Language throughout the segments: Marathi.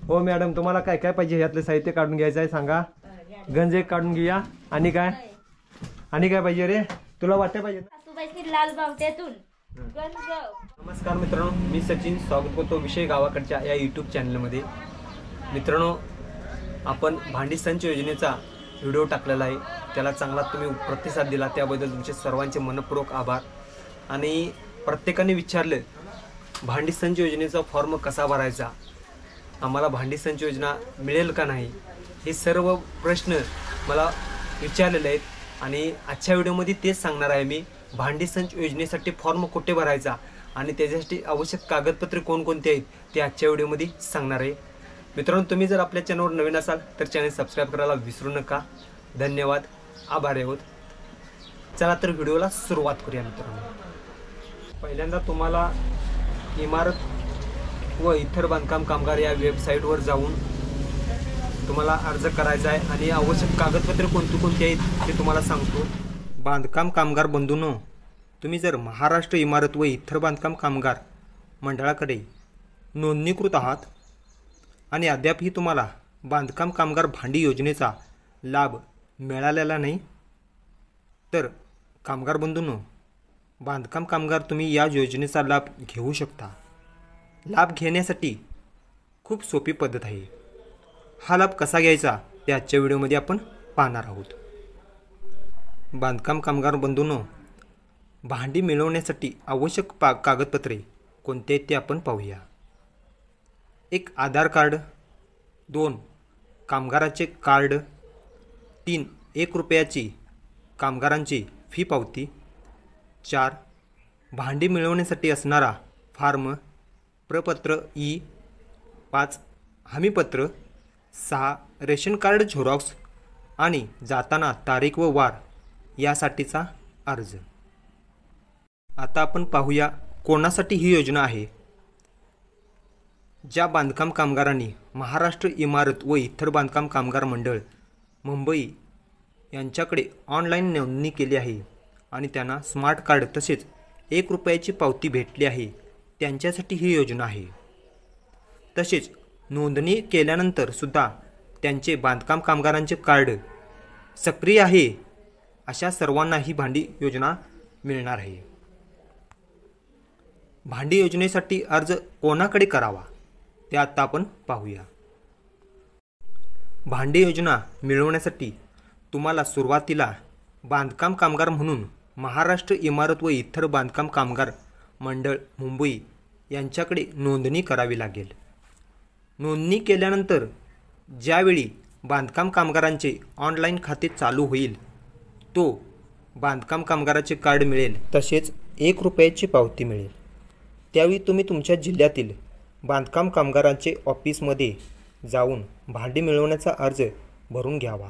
हो मॅडम, तुम्हाला काय काय पाहिजे यातलं साहित्य काढून घ्यायचं आहे सांगा. गंज एक काढून घेऊया. आणि काय पाहिजे रे तुला वाटते पाहिजे? लाल बावट्यातून नमस्कार मित्रांनो, मी सचिन स्वागत करतो विषय गावाकडच्या या यूट्यूब चॅनलमध्ये. मित्रांनो, आपण भांडी संच योजनेचा व्हिडिओ टाकलेला आहे. त्याला चांगला तुम्ही प्रतिसाद दिला, त्याबद्दल तुमचे सर्वांचे मनपूर्वक आभार. आणि प्रत्येकाने विचारलं भांडी संच योजनेचा फॉर्म कसा भरायचा, आम्हाला भांडी संच योजना मिळेल का नाही, हे सर्व प्रश्न मला विचारलेले आहेत. आणि आजच्या व्हिडिओमध्ये तेच सांगणार आहे मी. भांडी संच योजनेसाठी फॉर्म कुठे भरायचा आणि त्याच्यासाठी आवश्यक कागदपत्रे कोणकोणती आहेत ते आजच्या व्हिडिओमध्ये सांगणार आहे. मित्रांनो, तुम्ही जर आपल्या चॅनलवर नवीन असाल तर चॅनल सबस्क्राईब करायला विसरू नका. धन्यवाद, आभारी आहोत. चला तर व्हिडिओला सुरुवात करूया. मित्रांनो, पहिल्यांदा तुम्हाला इमारत व इतर बांधकाम कामगार या वेबसाईटवर जाऊन तुम्हाला अर्ज करायचा आहे. आणि आवश्यक कागदपत्रे कोणती आहेत ते तुम्हाला सांगतो. बांधकाम कामगार बंधूंनो, तुम्ही जर महाराष्ट्र इमारत व इतर बांधकाम कामगार मंडळाकडे नोंदणीकृत आहात आणि अद्यापही तुम्हाला बांधकाम कामगार भांडी योजनेचा लाभ मिळालेला नाही, तर कामगार बंधूंनो, बांधकाम कामगार तुम्ही या योजनेचा लाभ घेऊ शकता. लाभ घेण्यासाठी खूप सोपी पद्धत आहे. हा लाभ कसा घ्यायचा ते आजच्या व्हिडिओमध्ये आपण पाहणार आहोत. बांधकाम कामगार बंधूंनो, भांडी मिळवण्यासाठी आवश्यक कागदपत्रे कोणते आहेत ते आपण पाहूया. 1. आधार कार्ड. 2. कामगाराचे कार्ड. 3. 1 रुपयाची कामगारांची फी पावती. 4. भांडी मिळवण्यासाठी असणारा फॉर्म प्रपत्र ई. 5. हमीपत्र. 6. रेशन कार्ड झेरॉक्स आणि जाताना तारीख व वार यासाठीचा अर्ज. आता आपण पाहूया कोणासाठी ही योजना आहे. ज्या बांधकाम कामगारांनी महाराष्ट्र इमारत व इतर बांधकाम कामगार मंडळ मुंबई यांच्याकडे ऑनलाईन नोंदणी केली आहे आणि त्यांना स्मार्ट कार्ड तसेच 1 रुपयाची पावती भेटली आहे, त्यांच्यासाठी ही योजना आहे. तसेच नोंदणी केल्यानंतर सुद्धा त्यांचे बांधकाम कामगारांचे कार्ड सक्रिय आहे, अशा सर्वांना ही भांडी योजना मिळणार आहे. भांडी योजनेसाठी अर्ज कोणाकडे करावा ते आता आपण पाहूया. भांडी योजना मिळवण्यासाठी तुम्हाला सुरुवातीला बांधकाम कामगार म्हणून महाराष्ट्र इमारत व इतर बांधकाम कामगार मंडळ मुंबई यांच्याकडे नोंदणी करावी लागेल. नोंदणी केल्यानंतर ज्यावेळी बांधकाम कामगारांचे ऑनलाईन खाते चालू होईल, तो बांधकाम कामगाराचे कार्ड मिळेल तसेच 1 रुपयाची पावती मिळेल. त्यावेळी तुम्ही तुमच्या जिल्ह्यातील बांधकाम कामगारांचे ऑफिसमध्ये जाऊन भांडी मिळवण्याचा अर्ज भरून घ्यावा.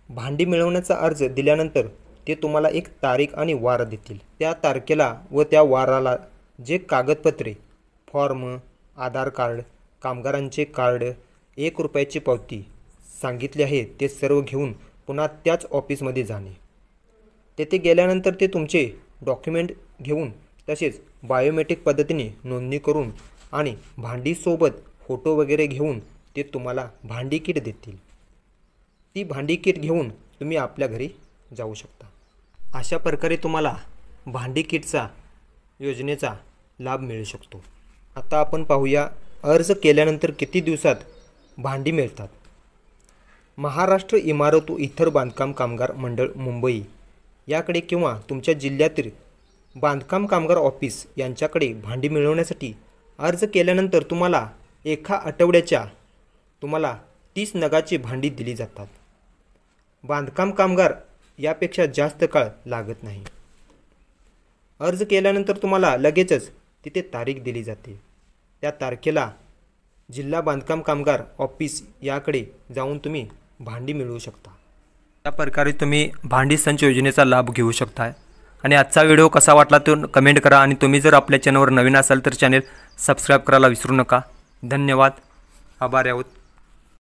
भांडी मिळवण्याचा अर्ज दिल्यानंतर ते तुम्हाला एक तारीख आणि वार देतील. त्या तारखेला व त्या वाराला जे कागदपत्रे फॉर्म, आधार कार्ड, कामगारांचे कार्ड, 1 रुपयाची पावती सांगितले आहे ते सर्व घेऊन पुन्हा त्याच ऑफिसमध्ये जाणे. तेथे गेल्यानंतर ते तुमचे डॉक्युमेंट घेऊन तसेच बायोमेट्रिक पद्धतीने नोंदणी करून आणि भांडीसोबत फोटो वगैरे घेऊन ते तुम्हाला भांडी किट देतील. ती भांडी किट घेऊन तुम्ही आपल्या घरी जाऊ शकता. अशा प्रकारे तुम्हाला भांडी किटचा योजनेचा लाभ मिळू शकतो. आता आपण पाहूया अर्ज केल्यानंतर किती दिवसात भांडी मिळतात. महाराष्ट्र इमारत व इतर बांधकाम कामगार मंडळ मुंबई याकडे किंवा तुमच्या जिल्ह्यातील बांधकाम कामगार ऑफिस यांच्याकडे भांडी मिळवण्यासाठी अर्ज केल्यानंतर तुम्हाला एका आठवड्याच्या तुम्हाला 30 नगाची भांडी दिली जातात. बांधकाम कामगार यापेक्षा जास्त काळ लागत नाही. अर्ज केल्यानंतर तुम्हाला लगेचच तिथे तारीख दिली जाते. त्या तारखेला जिल्हा बांधकाम कामगार ऑफिस याकडे जाऊन तुम्ही भांडी मिळवू शकता. त्या प्रकारे तुम्ही भांडी संच योजनेचा लाभ घेऊ शकता. आणि आजचा व्हिडिओ कसा वाटला तो कमेंट करा. आणि तुम्ही जर आपल्या चॅनलवर नवीन असाल तर चॅनल सबस्क्राईब करायला विसरू नका. धन्यवाद, आभारी आहोत.